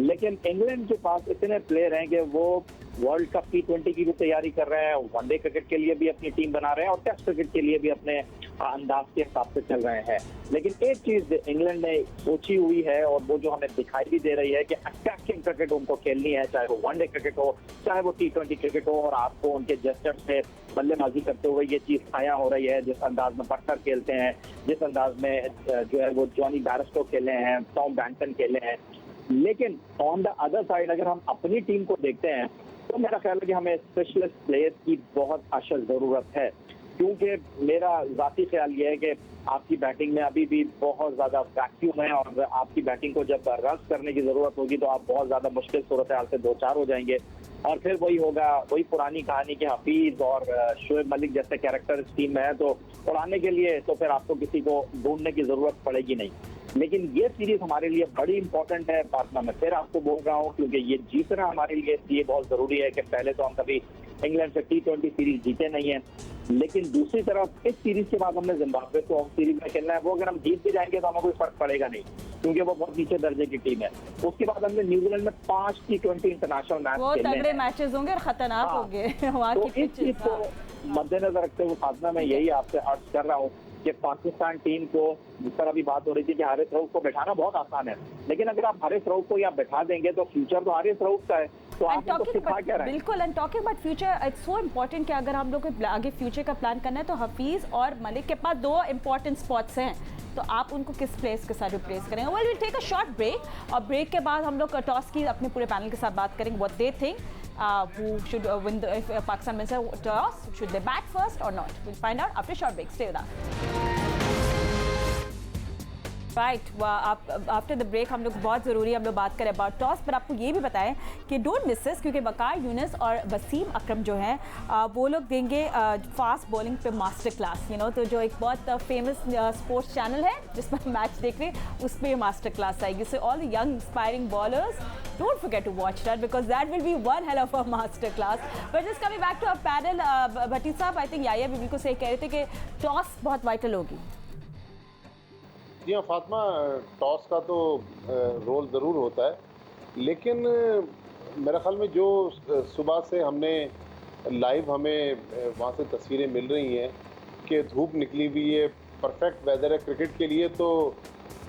लेकिन इंग्लैंड के पास इतने प्लेयर हैं कि वो वर्ल्ड कप T20 की भी तैयारी कर रहे हैं, वनडे क्रिकेट के लिए भी अपनी टीम बना रहे हैं और टेस्ट क्रिकेट के लिए भी अपने अंदाज के हिसाब से चल रहे हैं। लेकिन एक चीज इंग्लैंड ने सोची हुई है और वो जो हमें दिखाई भी दे रही है कि अटैकिंग क्रिकेट उनको खेलनी है, चाहे वो वनडे क्रिकेट हो, चाहे वो T20 क्रिकेट हो। और आपको उनके जेस्चर से बल्लेबाजी करते हुए ये चीज आया हो रही है, जिस अंदाज में बटलर खेलते हैं, जिस अंदाज में जो है वो जॉनी बैरस्टो खेले हैं, टॉम बैंटन खेले हैं। लेकिन ऑन द अदर साइड अगर हम अपनी टीम को देखते हैं तो मेरा ख्याल है कि हमें स्पेशलिस्ट प्लेयर्स की बहुत अशद ज़रूरत है, क्योंकि मेरा ज़ाती ख्याल ये है कि आपकी बैटिंग में अभी भी बहुत ज़्यादा वैक्यूम है और आपकी बैटिंग को जब रश करने की ज़रूरत होगी तो आप बहुत ज़्यादा मुश्किल सूरत हाल से 2-4 हो जाएंगे। और फिर वही होगा, वही पुरानी कहानी कि हफीज़ और शोएब मलिक जैसे कैरेक्टर इस टीम में है तो उड़ाने के लिए तो फिर आपको किसी को ढूंढने की ज़रूरत पड़ेगी नहीं। लेकिन ये सीरीज हमारे लिए बड़ी इंपॉर्टेंट है। फातिमा, मैं फिर आपको बोल रहा हूँ क्योंकि ये जीतना हमारे लिए बहुत जरूरी है कि पहले तो हम कभी इंग्लैंड से T20 सीरीज जीते नहीं है, लेकिन दूसरी तरफ इस सीरीज के बाद हमने जिम्बाब्वे को होम सीरीज में खेलना है। वो अगर हम जीत भी जाएंगे तो हमें कोई फर्क पड़ेगा नहीं, क्योंकि वो बहुत नीचे दर्जे की टीम है। उसके बाद हमने न्यूजीलैंड में 5 T20 इंटरनेशनल मैच वो तगड़े मैचेस होंगे और खतरनाक होंगे वहाँ तो की इस चीज को मद्देनजर रखते हुए फातिमा मैं यही आपसे अर्ज कर रहा हूँ कि पाकिस्तान टीम को, जिस तरह अभी बात हो रही थी कि हारिस रऊफ को बैठाना बहुत आसान है, लेकिन अगर आप हारिस रऊफ को यहाँ बैठा देंगे तो फ्यूचर तो हारिस रऊफ का है, तो आप उनको सिखा क्या रहे हैं? बिल्कुल, and talking about future, it's so important कि अगर हम लोग को आगे फ्यूचर का प्लान करना है तो हफीज़ और मलिक के पास 2 इंपॉर्टेंट स्पॉट्स हैं, तो आप उनको किस प्लेस के साथ रिप्लेस करेंगे? Well we take a short break और ब्रेक के बाद हम लोग टॉस की अपने पूरे पैनल के साथ बात करेंगे, what they think who should win if Pakistan wins a toss, should they bat first or not? We'll find out after a short break. Stay with us. Right, after the break हम लोग बहुत ज़रूरी है हम लोग बात करें about toss, पर आपको ये भी बताएं कि डोंट मिस दिस, क्योंकि वकार यूनुस और वसीम अकरम जो हैं वो लोग देंगे फास्ट बॉलिंग पे मास्टर क्लास। यू नो, तो जो एक बहुत फेमस स्पोर्ट्स चैनल है जिस पर मैच देख रहे हैं उस पर मास्टर क्लास आएगी। So all the young inspiring bowlers, don't forget to watch that because that will be one hell of a master class. But just coming back to our panel, भट्टी साहब, I think याया भी बिल्कुल सही कह रहे थे कि toss बहुत vital होगी। जी हाँ फातिमा, टॉस का तो रोल ज़रूर होता है, लेकिन मेरे ख्याल में जो सुबह से हमने लाइव हमें वहाँ से तस्वीरें मिल रही हैं कि धूप निकली हुई है, परफेक्ट वेदर है क्रिकेट के लिए, तो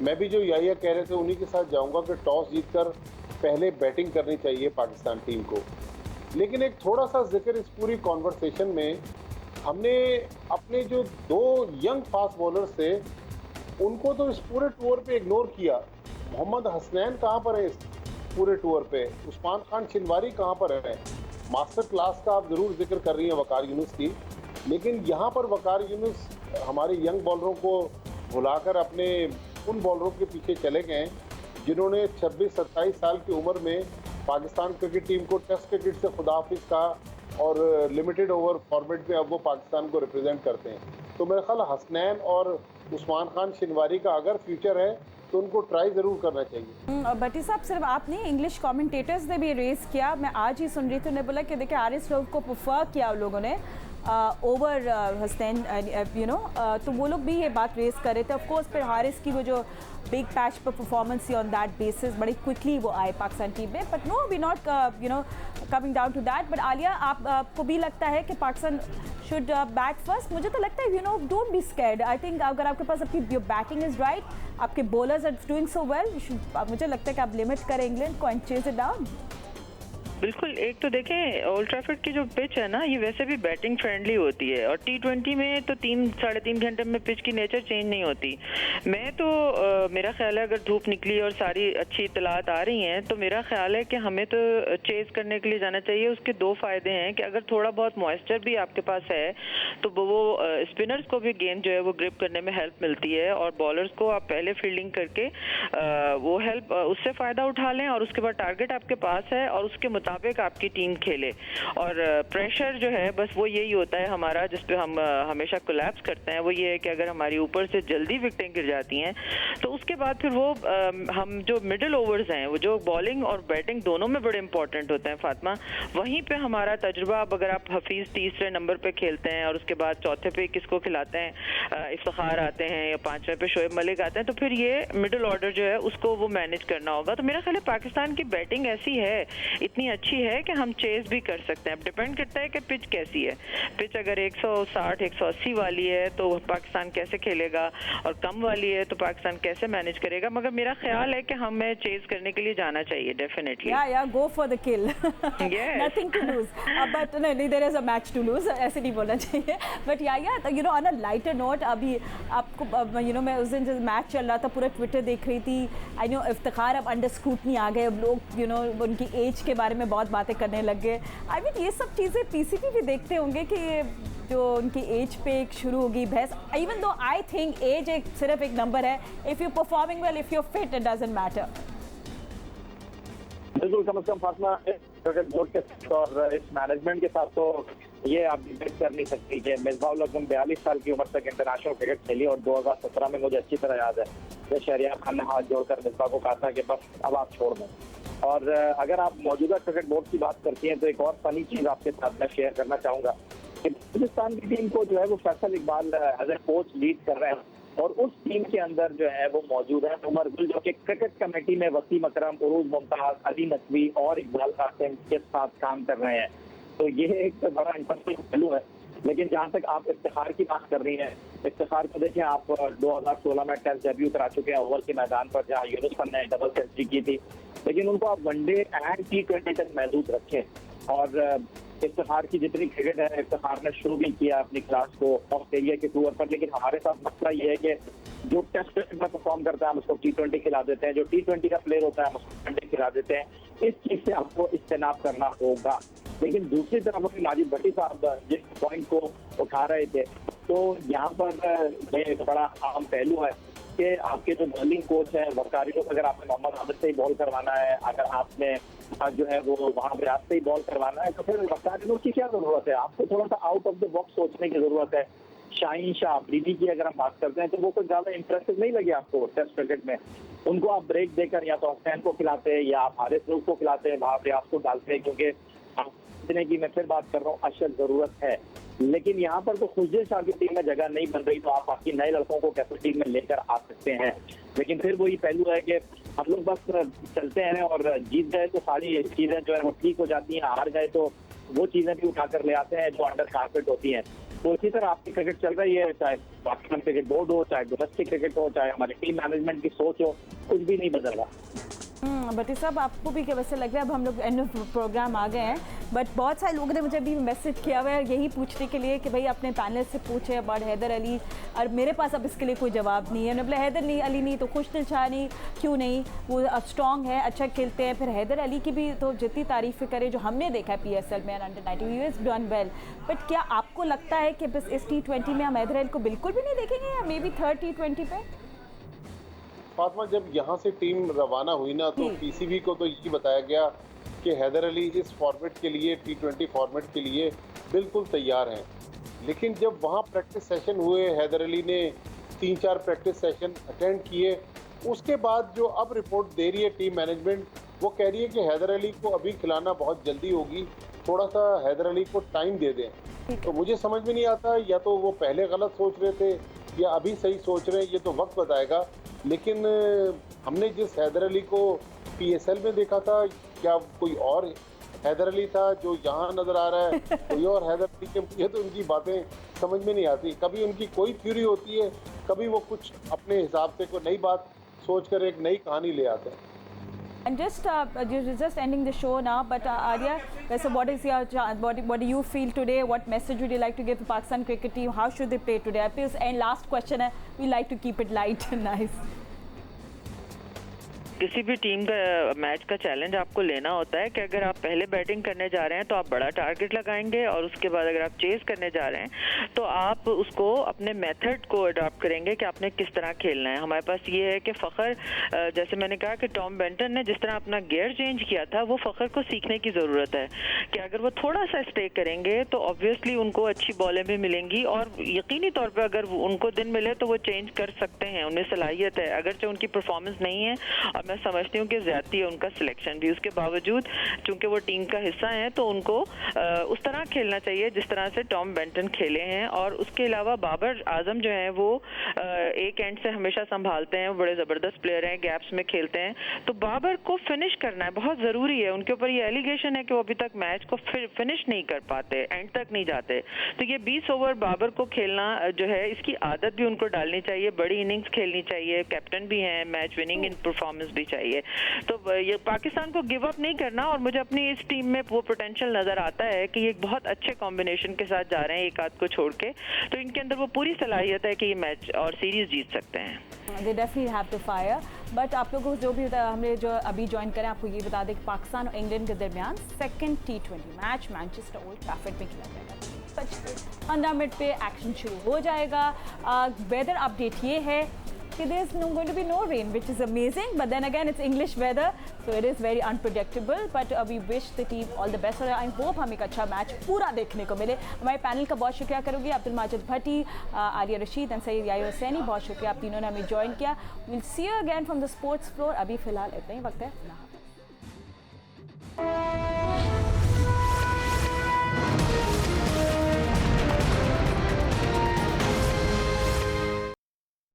मैं भी जो याया कह रहे थे उन्हीं के साथ जाऊँगा कि टॉस जीतकर पहले बैटिंग करनी चाहिए पाकिस्तान टीम को। लेकिन एक थोड़ा सा जिक्र इस पूरी कॉन्वर्सेशन में, हमने अपने जो 2 यंग फास्ट बॉलर्स थे उनको तो इस पूरे टूर पे इग्नोर किया। मोहम्मद हसनैन कहाँ पर है इस पूरे टूर पे? उस्मान खान छिंदवारी कहाँ पर है? मास्टर क्लास का आप ज़रूर जिक्र कर रही हैं वकार यूनुस की, लेकिन यहाँ पर वकार यूनुस हमारे यंग बॉलरों को भुलाकर अपने उन बॉलरों के पीछे चले गए जिन्होंने 26-27 साल की उम्र में पाकिस्तान क्रिकेट टीम को टेस्ट क्रिकेट से खुदाफिज कहा और लिमिटेड ओवर फॉर्मेट में अब वो पाकिस्तान को रिप्रेजेंट करते हैं। तो मेरा ख्याल हसनैन और उस्मान खान शिनवारी का अगर फ्यूचर है तो उनको ट्राई ज़रूर करना चाहिए। भट्टी साहब, सिर्फ आपने इंग्लिश कमेंटेटर्स ने भी रेस किया, मैं आज ही सुन रही थी, उन्होंने बोला कि देखिए हारिस रऊफ को प्रेफर किया उन लोगों ने ओवर हसनैन, यू नो, तो वो लोग भी ये बात रेस कर रहे थे। ऑफ कोर्स फिर हारिस की वो जो बिग पैच पर परफॉर्मेंस ऑन दैट बेसिस बड़ी क्विकली वो आए पाकिस्तान टीम में, but no we not you know coming down to that. बट आलिया, आपको भी लगता है कि पाकिस्तान शुड बैट फर्स्ट? मुझे तो लगता है, you know, don't be scared. I think अगर आपके पास आपकी योर बैटिंग इज राइट, आपके bowlers are doing so well, मुझे लगता है कि आप लिमिट करें इंग्लैंड को एंड चेज इट डाउन। बिल्कुल। एक तो देखें, ओल्ड ट्रैफर्ड की जो पिच है ना, ये वैसे भी बैटिंग फ्रेंडली होती है, और T20 में तो 3-3.5 घंटे में पिच की नेचर चेंज नहीं होती। मैं तो मेरा ख्याल है अगर धूप निकली और सारी अच्छी इतलात आ रही हैं तो मेरा ख्याल है कि हमें तो चेज करने के लिए जाना चाहिए। उसके दो फ़ायदे हैं कि अगर थोड़ा बहुत मॉइस्चर भी आपके पास है तो वो स्पिनर्स को भी गेंद जो है वो ग्रिप करने में हेल्प मिलती है, और बॉलर्स को आप पहले फील्डिंग करके वो हेल्प उससे फ़ायदा उठा लें, और उसके बाद टारगेट आपके पास है और उसके मुताबिक आपकी टीम खेले। और प्रेशर जो है बस वो यही होता है हमारा, जिस पे हम हमेशा कोलैप्स करते हैं, वो ये है कि अगर हमारी ऊपर से जल्दी विकेटें गिर जाती हैं तो उसके बाद फिर वो हम जो मिडिल ओवर्स हैं, वो जो बॉलिंग और बैटिंग दोनों में बड़े इंपॉर्टेंट होते हैं फातिमा, वहीं पे हमारा तजुर्बा, अब अगर आप हफीज़ तीसरे नंबर पे खेलते हैं और उसके बाद चौथे पे किसको खिलाते हैं, इफ्तिखार आते हैं, या पांचवें पे शोएब मलिक आते हैं, तो फिर ये मिडिल ऑर्डर जो है उसको वो मैनेज करना होगा। तो मेरा ख्याल है पाकिस्तान की बैटिंग ऐसी है, इतनी अच्छी है कि हम चेज भी कर सकते हैं। अब डिपेंड करता है कि पिच कैसी है। पिच अगर 160-180 वाली है तो पाकिस्तान कैसे खेलेगा, और कम वाली है तो पाकिस्तान कैसे मैनेज करेगा। मगर मेरा ख्याल है कि हमें चेज करने के लिए जाना चाहिए डेफिनेटली। या go for the kill, nothing to lose, but नहीं, there is a match to lose, ऐसे नहीं बोलना चाहिए। But yeah you know, on a lighter note, अभी आपको यू नो, मैं उस दिन जब मैच चल रहा था पूरा ट्विटर देख रही थी, आई नो इफ्तिखार अब अंडर स्क्रूटनी आ गए, अब लोग यू नो उनकी एज के बारे में बहुत बातें करने लग गए। आई मीन ये सब चीज़ें पीसीबी भी देखते होंगे कि ये जो उनकी एज पे एक शुरू होगी बहस। Even though I think as सिर्फ एक नंबर है, if you performing well, if you fit, it doesn't matter. बिल्कुल, कम से कम फातिमा क्रिकेट बोर्ड के साथ और इस मैनेजमेंट के साथ तो ये आप डिबेट कर नहीं सकती कि मिसबाह उल हसन 42 साल की उम्र तक इंटरनेशनल क्रिकेट खेली, और 2017 में मुझे अच्छी तरह याद है कि शहरियार खान ने हाथ जोड़कर मिसबाह को कहा था कि बस अब आप छोड़ दें। और अगर आप मौजूदा क्रिकेट बोर्ड की बात करती हैं तो एक और फनी चीज़ आपके साथ मैं शेयर करना चाहूँगा कि पाकिस्तान की टीम को जो है वो Faisal Iqbal as a coach lead कर रहे हैं, और उस टीम के अंदर जो है वो मौजूद है उमर गुल, जो कि क्रिकेट कमेटी में वसीम अकरम, उरूज मुमताज, अली नकवी और इकबाल कासिम के साथ काम कर रहे हैं। तो ये एक बड़ा इंटरेस्टिंग पहलू है। लेकिन जहाँ तक आप इफ्तिखार की बात कर रही हैं, इफ्तिखार को देखिए, आप 2016 में टेस्ट डेब्यू करा चुके हैं ओवल के मैदान पर, जहाँ यूनुस खान ने डबल सेंचुरी की थी, लेकिन उनको आप वनडे एंड T20 तक महदूद रखें। और इफ्तिखार की जितनी क्रिकेट है, इफ्तिखार ने शुरू भी किया अपनी क्लास को ऑस्ट्रेलिया के टूर पर, लेकिन हमारे साथ मसला ये है कि जो टेस्ट क्रिकेट में परफॉर्म करता है हम उसको T20 खिला देते हैं, जो T20 का प्लेयर होता है हम उसको वनडे खिला देते हैं। इस चीज़ से आपको इज्तनाब करना होगा। लेकिन दूसरी तरफ अभी माजिद भट्टी साहब जिस पॉइंट को उठा रहे थे, तो यहाँ पर एक बड़ा अहम पहलू है कि आपके जो बॉलिंग कोच है वकारी को, अगर आपने मोहम्मद आबिद से ही बॉल करवाना है, अगर आपने जो है वो वहाँ विराट से ही बॉल करवाना है, तो फिर वकारी की क्या जरूरत है? आपको थोड़ा सा आउट ऑफ द बॉक्स सोचने की जरूरत है। शाहीन शाह अफरीदी की अगर हम बात करते हैं तो वो कुछ ज्यादा इंटरेस्टिंग नहीं लगे आपको टेस्ट क्रिकेट में। उनको आप ब्रेक देकर या तो हसनैन को खिलाते हैं या आप हारिस रऊफ को खिलाते हैं, वहाँ रियाज को डालते हैं, क्योंकि की मैं फिर बात कर रहा हूँ अशद जरूरत है। लेकिन यहाँ पर तो खुशदिल शाह की टीम में जगह नहीं बन रही, तो आप बाकी नए लड़कों को कैसे टीम में लेकर आ सकते हैं। लेकिन फिर वही पहलू है कि हम लोग बस चलते हैं और जीत गए तो सारी चीजें जो है वो ठीक हो जाती हैं, हार गए तो वो चीजें भी उठा कर ले आते हैं जो अंडर कारपेट होती हैं। तो इसी तरह आपकी क्रिकेट चल रही है, चाहे पाकिस्तान क्रिकेट बोर्ड हो, चाहे डोमेस्टिक क्रिकेट हो, चाहे हमारी टीम मैनेजमेंट की सोच हो, कुछ भी नहीं बदल रहा। भट्टी साहब, आपको भी क्या वैसे लग रहा है? अब हम लोग एंड ऑफ प्रोग्राम आ गए हैं, बट बहुत सारे लोगों ने मुझे अभी मैसेज किया हुआ है यही पूछने के लिए कि भाई अपने पैनल से पूछे अबाउट हैदर अली, और मेरे पास अब इसके लिए कोई जवाब नहीं है। मैंने बोला हैदर नहीं अली नहीं तो खुशदिल शाह नहीं, क्यों नहीं? वो स्ट्रॉन्ग है, अच्छा खेलते हैं। फिर हैदर अली की भी तो जितनी तारीफ़ करें जो हमने देखा है PSL में under 19, he is done well, but क्या आपको लगता है कि बस इस T20 में हम हैदर अली को बिल्कुल भी नहीं देखेंगे, या मे बी थर्ड T20 पे? फातिमा, जब यहाँ से टीम रवाना हुई ना तो पीसीबी को तो यही बताया गया कि हैदर अली इस फॉर्मेट के लिए, T20 फॉर्मेट के लिए बिल्कुल तैयार हैं। लेकिन जब वहाँ प्रैक्टिस सेशन हुए, हैदर अली ने 3-4 प्रैक्टिस सेशन अटेंड किए, उसके बाद जो अब रिपोर्ट दे रही है टीम मैनेजमेंट, वो कह रही है कि हैदर अली को अभी खिलाना बहुत जल्दी होगी, थोड़ा सा हैदर अली को टाइम दे दें। तो मुझे समझ में नहीं आता, या तो वो पहले गलत सोच रहे थे या अभी सही सोच रहे हैं, ये तो वक्त बताएगा। लेकिन हमने जिस हैदर अली को PSL में देखा था, क्या कोई और हैदर अली था जो यहाँ नजर आ रहा है, कोई और हैदर अली के? मुझे तो उनकी बातें समझ में नहीं आती। कभी उनकी कोई थ्योरी होती है, कभी वो कुछ अपने हिसाब से कोई नई बात सोचकर एक नई कहानी ले आते हैं। And just ending the show now, but Arya, so what is your what do you feel today? What message would you like to give to Pakistan cricket team? How should they play today? And last question, we like to keep it light and nice. किसी भी team का match का challenge आपको लेना होता है कि अगर आप पहले बैटिंग करने जा रहे हैं तो आप बड़ा टारगेट लगाएंगे, और उसके बाद अगर आप चेस करने जा रहे हैं तो आप उसको अपने मेथड को अडॉप्ट करेंगे कि आपने किस तरह खेलना है। हमारे पास ये है कि फ़खर, जैसे मैंने कहा कि टॉम बेंटन ने जिस तरह अपना गियर चेंज किया था, वो फ़खर को सीखने की ज़रूरत है कि अगर वो थोड़ा सा स्टे करेंगे तो ऑब्वियसली उनको अच्छी बॉलें भी मिलेंगी, और यकीनी तौर पर अगर उनको दिन मिले तो वो चेंज कर सकते हैं, उनमें सलाहियत है। अगरचे उनकी परफॉर्मेंस नहीं है और मैं समझती हूँ कि ज़्यादती है उनका सिलेक्शन भी, उसके बावजूद चूंकि वो टीम का हिस्सा हैं तो उनको उस तरह खेलना चाहिए जिस तरह से टॉम बेंटन खेले हैं। और उसके अलावा बाबर आजम जो है वो एक एंड से हमेशा संभालते हैं, वो बड़े ज़बरदस्त प्लेयर हैं, गैप्स में खेलते हैं, तो बाबर को फिनिश करना है, बहुत ज़रूरी है। उनके ऊपर ये एलिगेशन है कि वो अभी तक मैच को फिनिश नहीं कर पाते, एंड तक नहीं जाते, तो ये 20 ओवर बाबर को खेलना जो है इसकी आदत भी उनको डालनी चाहिए, बड़ी इनिंग्स खेलनी चाहिए, कैप्टन भी हैं, मैच विनिंग इन परफॉर्मेंस भी चाहिए। तो ये पाकिस्तान को गिव अप नहीं करना, और मुझे अपनी इस टीम में वो पोटेंशियल नजर आता है कि ये एक बहुत अच्छे कॉम्बिनेशन के साथ जा रहे हैं, एक आध को छोड़ के, तो इनके अंदर वो पूरी सलाहियत है कि ये मैच और सीरीज जीत सकते हैं। They definitely have to fire. But आप लोगों को जो भी हमने जो अभी ज्वाइन करें, आपको ये बता दें कि पाकिस्तान और इंग्लैंड के दरमियान second T20 match Manchester old Trafford में खेला जाएगा। 15 मिनट पे एक्शन शुरू हो जाएगा। वेदर अपडेट ये है कि there is going to be no rain, which is amazing, but then again it's English weather, so it is very unpredictable, but we wish the team all the best, और I hope हमें एक अच्छा match पूरा देखने को मिले। हमारे panel का बहुत शुक्रिया करूँगी, अब्दुल माजिद भट्टी, आर्या रशीद एंड सैयद याहिया हुसैनी, बहुत शुक्रिया आप तीनों ने हमें ज्वाइन किया। We'll see you again from the sports floor। अभी फिलहाल इतना ही वक्त है।